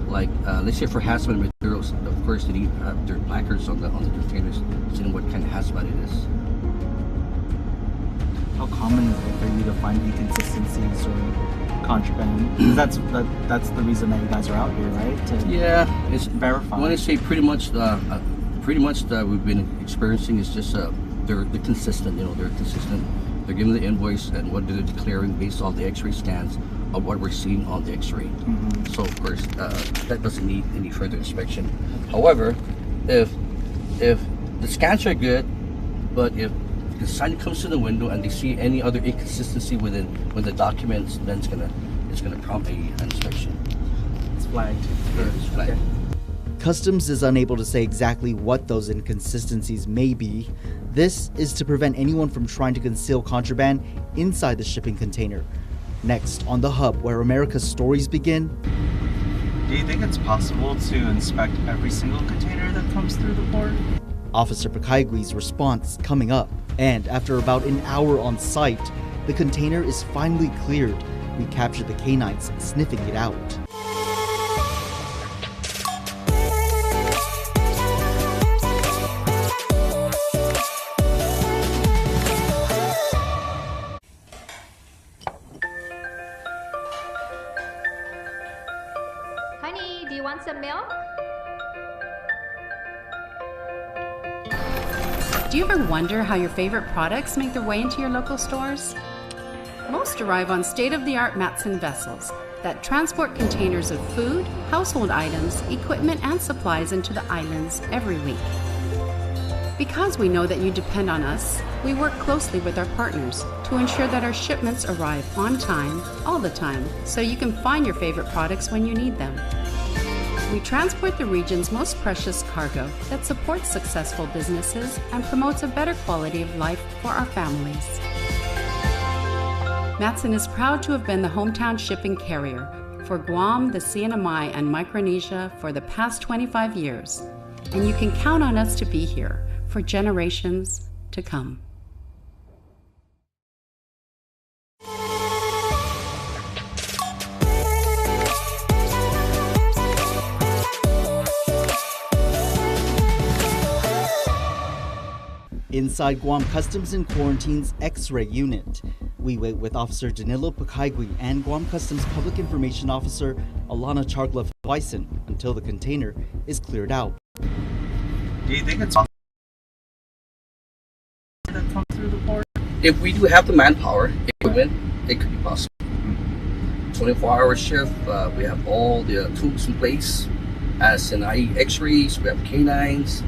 Speaker 12: let's say for hazmat materials, of course they need their placards on the containers, saying what kind of hazmat it is.
Speaker 9: How common is it for you to find inconsistencies or contraband? Because that's the reason that you guys are out here, right?
Speaker 12: Yeah, it's
Speaker 9: verify.
Speaker 12: When I say pretty much that we've been experiencing is just they're consistent. They're consistent. They're giving the invoice and what they're declaring based on the X-ray scans of what we're seeing on the X-ray. So of course that doesn't need any further inspection. However, if the scans are good, but if the sign comes to the window and they see any other inconsistency with the documents, then it's gonna prompt an inspection.
Speaker 9: It's flagged.
Speaker 12: Yeah, it's flagged.
Speaker 9: Okay. Customs is unable to say exactly what those inconsistencies may be. This is to prevent anyone from trying to conceal contraband inside the shipping container. Next, on the hub, where America's stories begin. Do you think it's possible to inspect every single container that comes through the port? Officer Pakaigui's response coming up. And after about an hour on site, the container is finally cleared. We captured the canines sniffing it out.
Speaker 14: Honey, do you want some milk?
Speaker 15: Do you ever wonder how your favorite products make their way into your local stores? Most arrive on state-of-the-art Matson vessels that transport containers of food, household items, equipment, and supplies into the islands every week. Because we know that you depend on us, we work closely with our partners to ensure that our shipments arrive on time, all the time, so you can find your favorite products when you need them. We transport the region's most precious cargo that supports successful businesses and promotes a better quality of life for our families. Matson is proud to have been the hometown shipping carrier for Guam, the CNMI, and Micronesia for the past 25 years, and you can count on us to be here for generations to come.
Speaker 9: Inside Guam Customs and Quarantine's X-ray unit, we wait with Officer Danilo Pakaigui and Guam Customs Public Information Officer Alana Chargla-Weissen until the container is cleared out. Do you think it's possible that comes through the port?
Speaker 12: If we do have the manpower, equipment, it could be possible. 24-hour shift, we have all the tools in place, as in X-rays, we have canines,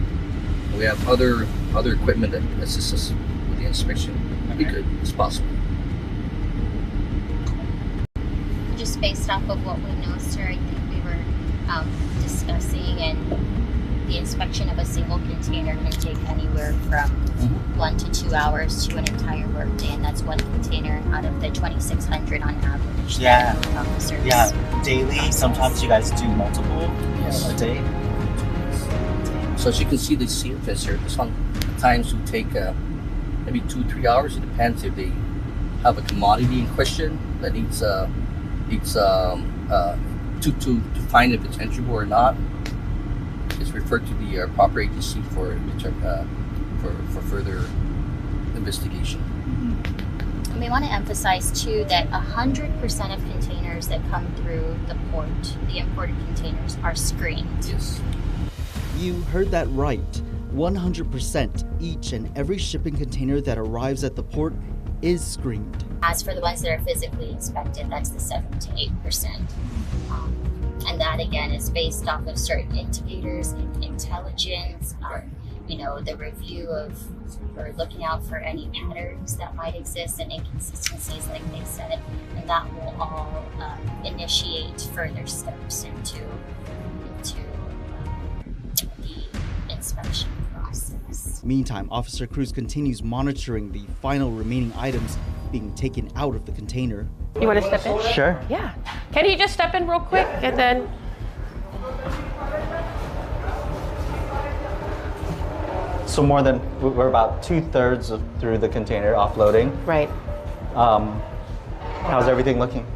Speaker 12: we have other equipment that assists us with the inspection. It's possible.
Speaker 14: Just based off of what we know, sir, I think we were discussing, and the inspection of a single container can take anywhere from 1 to 2 hours to an entire workday, and that's one container out of the 2,600 on average.
Speaker 9: Yeah,
Speaker 14: officers
Speaker 9: daily.
Speaker 14: process.
Speaker 9: Sometimes you guys do multiple a day.
Speaker 12: So as you can see, the seal fits here. Sometimes will take maybe 2-3 hours. It depends if they have a commodity in question that needs to find if it's entryable or not. It's referred to the proper agency for further investigation.
Speaker 14: And we want to emphasize too that 100% of containers that come through the port, the imported containers, are screened.
Speaker 12: Yes.
Speaker 9: You heard that right. 100% each and every shipping container that arrives at the port is screened.
Speaker 14: As for the ones that are physically inspected, that's the 7 to 8%. And that again is based off of certain indicators in intelligence, the review of, or looking out for any patterns that might exist and inconsistencies, like they said, and that will all initiate further steps into the inspection process.
Speaker 9: Meantime, Officer Cruz continues monitoring the final remaining items being taken out of the container.
Speaker 6: You want to step in?
Speaker 9: Sure.
Speaker 6: Yeah. Can you just step in real quick and then...
Speaker 9: So we're about 2/3 through the container offloading.
Speaker 6: Right.
Speaker 9: How's everything looking?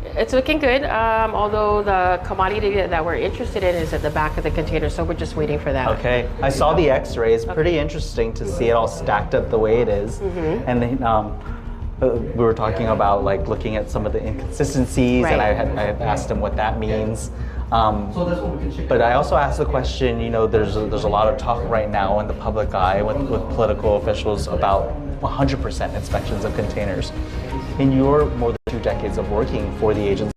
Speaker 6: It's looking good, although the commodity that we're interested in is at the back of the container, so we're just waiting for that.
Speaker 9: Okay. I saw the x-rays. Pretty interesting to see it all stacked up the way it is.
Speaker 6: Mm-hmm.
Speaker 9: And then we were talking about like looking at some of the inconsistencies,
Speaker 6: Right.
Speaker 9: and I had asked him what that means. But I also asked the question, there's a lot of talk right now in the public eye with political officials about 100% inspections of containers. In your more than 2 decades of working for the agency,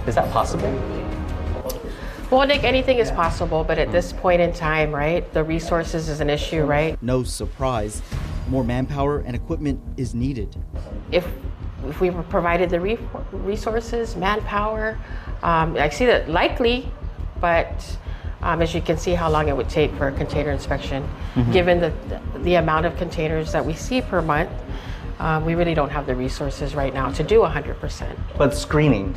Speaker 9: is that possible?
Speaker 6: Well, Nick, anything is possible, but at this point in time, right, the resources is an issue, right?
Speaker 9: No surprise, more manpower and equipment is needed.
Speaker 6: If we were provided the resources, manpower, I see that likely, but as you can see how long it would take for a container inspection, given the amount of containers that we see per month, we really don't have the resources right now to do 100%.
Speaker 9: But screening?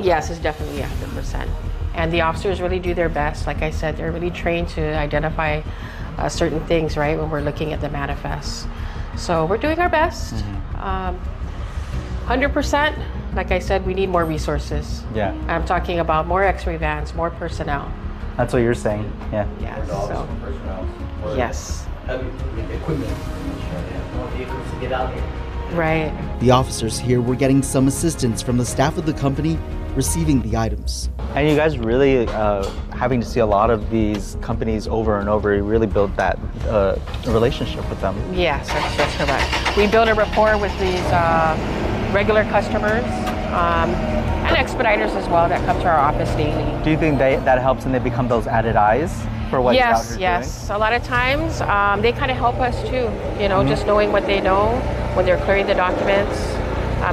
Speaker 6: Yes, is definitely 100%. And the officers really do their best. Like I said, they're really trained to identify certain things, right, when we're looking at the manifests. So we're doing our best. 100%, like I said, we need more resources.
Speaker 9: Yeah.
Speaker 6: I'm talking about more x-ray vans, more personnel.
Speaker 9: That's what you're saying, yeah.
Speaker 6: Yeah, so, yes.
Speaker 12: Equipment. More vehicles to get out here.
Speaker 6: Right.
Speaker 9: The officers here were getting some assistance from the staff of the company receiving the items. And you guys really, having to see a lot of these companies over and over, you really build that relationship with them.
Speaker 6: Yes, that's correct. We build a rapport with these regular customers and expediters as well that come to our office daily.
Speaker 9: Do you think that helps and they become those added eyes for what you're out here
Speaker 6: Yes. A lot of times they kind of help us too, just knowing what they know when they're clearing the documents.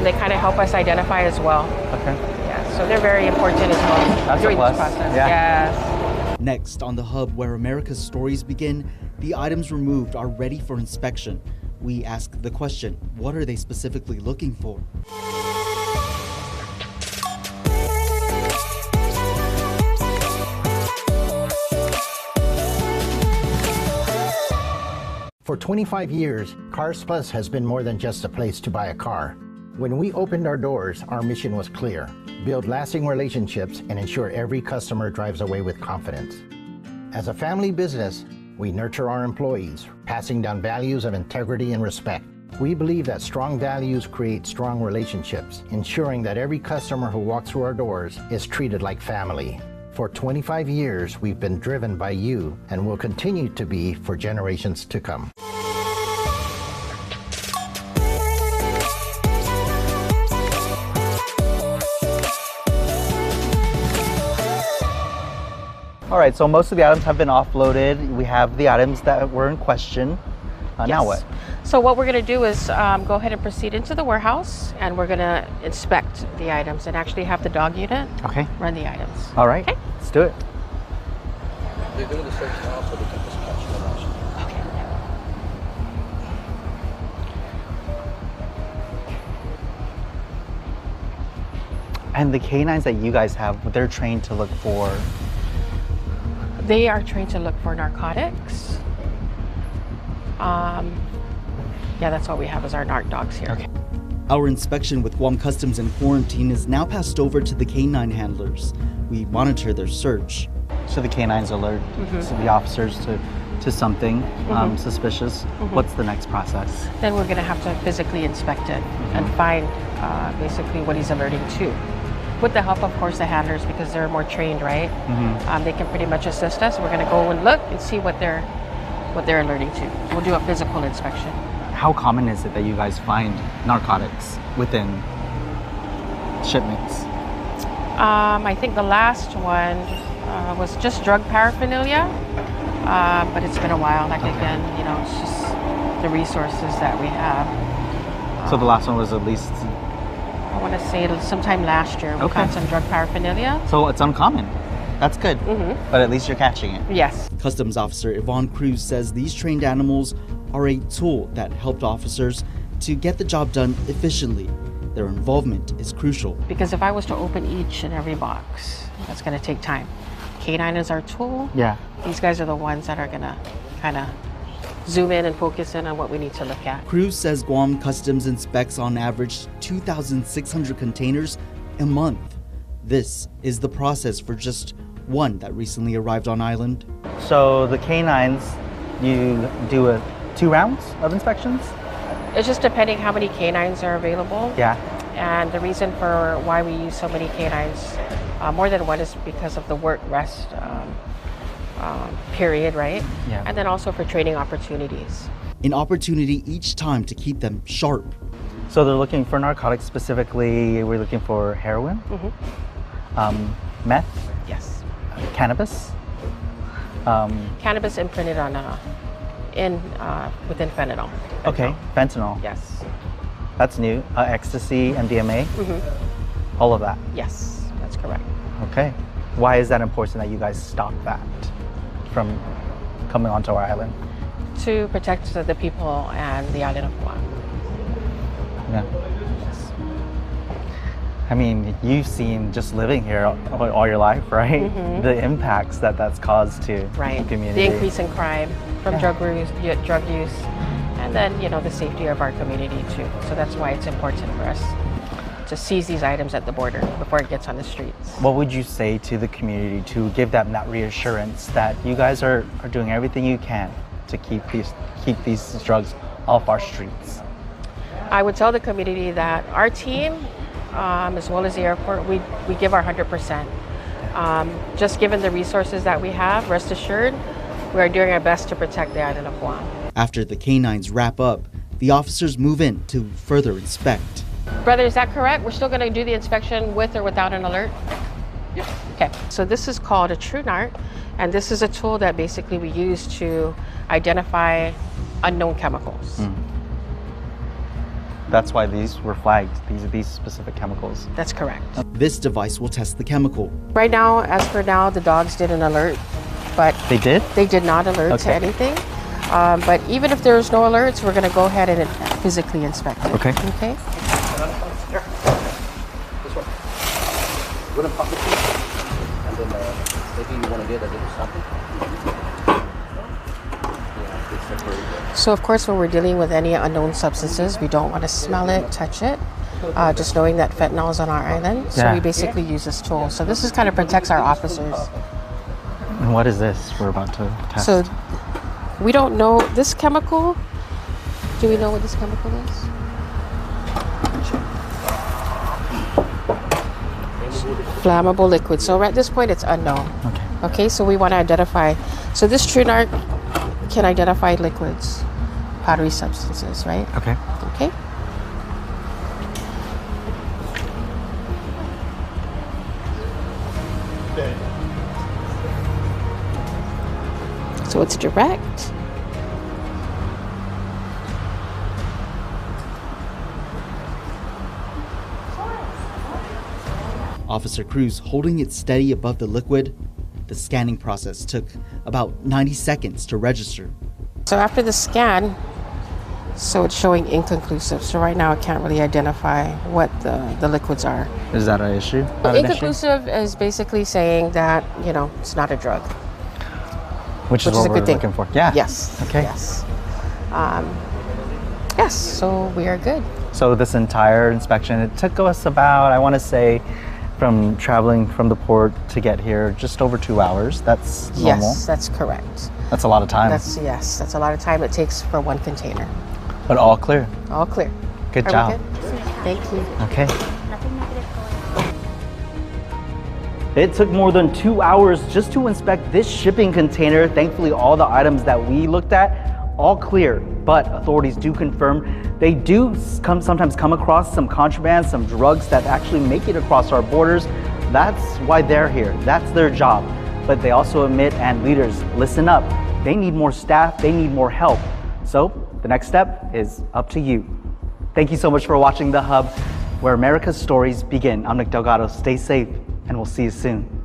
Speaker 6: They kind of help us identify as well.
Speaker 9: Okay.
Speaker 6: Yeah, so they're very important as well during this process.
Speaker 9: Yeah.
Speaker 6: Yes.
Speaker 9: Next, on the hub where America's stories begin, the items removed are ready for inspection. We ask the question, what are they specifically looking for?
Speaker 16: For 25 years, Cars Plus has been more than just a place to buy a car. When we opened our doors, our mission was clear: build lasting relationships and ensure every customer drives away with confidence. As a family business, we nurture our employees, passing down values of integrity and respect. We believe that strong values create strong relationships, ensuring that every customer who walks through our doors is treated like family. For 25 years, we've been driven by you and will continue to be for generations to come.
Speaker 9: All right, so most of the items have been offloaded. We have the items that were in question. Now what?
Speaker 6: So what we're going to do is go ahead and proceed into the warehouse, and we're going to inspect the items and actually have the dog unit run the items.
Speaker 9: All right, let's do it.
Speaker 12: They're doing the search now, so they can just catch them.
Speaker 6: Okay.
Speaker 9: And the canines that you guys have, they're trained to look for?
Speaker 6: They are trained to look for narcotics. Yeah, that's what we have as our narc dogs here.
Speaker 9: Okay. Our inspection with Guam Customs and Quarantine is now passed over to the canine handlers. We monitor their search. So the canines alert the officers to to something suspicious, what's the next process?
Speaker 6: Then we're going to have to physically inspect it and find basically what he's alerting to. With the help, of course, the handlers, because they're more trained, right? They can pretty much assist us. We're going to go and look and see what they're alerting to. We'll do a physical inspection.
Speaker 9: How common is it that you guys find narcotics within shipments?
Speaker 6: I think the last one was just drug paraphernalia, but it's been a while. Like again, you know, it's just the resources that we have.
Speaker 9: So the last one was at least...
Speaker 6: I want to say sometime last year we found some drug paraphernalia.
Speaker 9: So it's uncommon. That's good. But at least you're catching it.
Speaker 6: Yes.
Speaker 9: Customs Officer Yvonne Cruz says these trained animals are a tool that helped officers to get the job done efficiently. Their involvement is crucial.
Speaker 6: Because if I was to open each and every box, that's going to take time. K9 is our tool.
Speaker 9: Yeah.
Speaker 6: These guys are the ones that are going to kind of zoom in and focus in on what we need to look at.
Speaker 9: Cruz says Guam Customs inspects on average 2,600 containers a month. This is the process for just one that recently arrived on island. So the K9s, you do 2 rounds of inspections?
Speaker 6: It's just depending how many K9s are available.
Speaker 9: Yeah.
Speaker 6: And the reason for why we use so many K9s, more than one, is because of the work rest period, right?
Speaker 9: Yeah.
Speaker 6: And then also for training opportunities.
Speaker 9: An opportunity each time to keep them sharp. So they're looking for narcotics specifically. We're looking for heroin, meth,
Speaker 6: yes,
Speaker 9: cannabis.
Speaker 6: Cannabis imprinted on within fentanyl.
Speaker 9: Okay, fentanyl.
Speaker 6: Yes.
Speaker 9: That's new. Ecstasy, MDMA. All of that.
Speaker 6: Yes, that's correct.
Speaker 9: Okay. Why is that important that you guys stop that from coming onto our island?
Speaker 6: To protect the people and the island of Guam.
Speaker 9: Yeah. I mean, you've seen just living here all your life, right? The impacts that that's caused to the community.
Speaker 6: The increase in crime from drug use, and then, you know, the safety of our community too. So that's why it's important for us to seize these items at the border before it gets on the streets.
Speaker 9: What would you say to the community to give them that reassurance that you guys are doing everything you can to keep these drugs off our streets?
Speaker 6: I would tell the community that our team, as well as the airport, we give our 100%. Just given the resources that we have, rest assured, we are doing our best to protect the island of Guam.
Speaker 9: After the K9s wrap up, the officers move in to further inspect.
Speaker 6: Brother, is that correct? We're still going to do the inspection with or without an alert? Yep. Okay, so this is called a TrueNarc, and this is a tool that basically we use to identify unknown chemicals.
Speaker 9: That's why these were flagged, these specific chemicals.
Speaker 6: That's correct.
Speaker 9: This device will test the chemical.
Speaker 6: Right now, as for now, the dogs did an alert, but
Speaker 9: they did?
Speaker 6: They did not alert to anything. But even if there's no alerts, we're going to go ahead and physically inspect it.
Speaker 9: Okay.
Speaker 6: Okay.
Speaker 12: This one. We're gonna pop it and then maybe you want to get a little something.
Speaker 6: So of course, when we're dealing with any unknown substances, we don't want to smell it, touch it. Just knowing that fentanyl is on our island, so we basically use this tool. So this is kind of protects our officers.
Speaker 9: And what is this we're about to test?
Speaker 6: So we don't know this chemical. Do we know what this chemical is? Flammable liquid. So at this point, it's unknown.
Speaker 9: Okay.
Speaker 6: Okay. So we want to identify. So this TrueNarc can identify liquids, powdery substances, right?
Speaker 9: Okay.
Speaker 6: Okay. So it's direct.
Speaker 9: Officer Cruz holding it steady above the liquid. The scanning process took about 90 seconds to register.
Speaker 6: So after the scan, so it's showing inconclusive. So right now I can't really identify what the liquids are.
Speaker 9: Is that an issue?
Speaker 6: Inconclusive is basically saying that, you know, it's not a drug.
Speaker 9: Which is what
Speaker 6: a
Speaker 9: we're
Speaker 6: good thing.
Speaker 9: looking for. Yeah.
Speaker 6: Yes.
Speaker 9: Okay.
Speaker 6: Yes. Yes, so we are good.
Speaker 9: So this entire inspection, it took us about, I want to say, from traveling from the port to get here, just over 2 hours. That's normal.
Speaker 6: Yes, that's correct.
Speaker 9: That's a lot of time.
Speaker 6: Yes, that's a lot of time it takes for one container.
Speaker 9: But all clear.
Speaker 6: All clear.
Speaker 9: Good
Speaker 6: Are
Speaker 9: job.
Speaker 6: we good? Thank you.
Speaker 9: Okay. It took more than 2 hours just to inspect this shipping container. Thankfully, all the items that we looked at, all clear. But authorities do confirm they do sometimes come across some contraband, some drugs that actually make it across our borders. That's why they're here. That's their job. But they also admit, and leaders, listen up. They need more staff. They need more help. So the next step is up to you. Thank you so much for watching The Hub, where America's stories begin. I'm Nick Delgado. Stay safe, and we'll see you soon.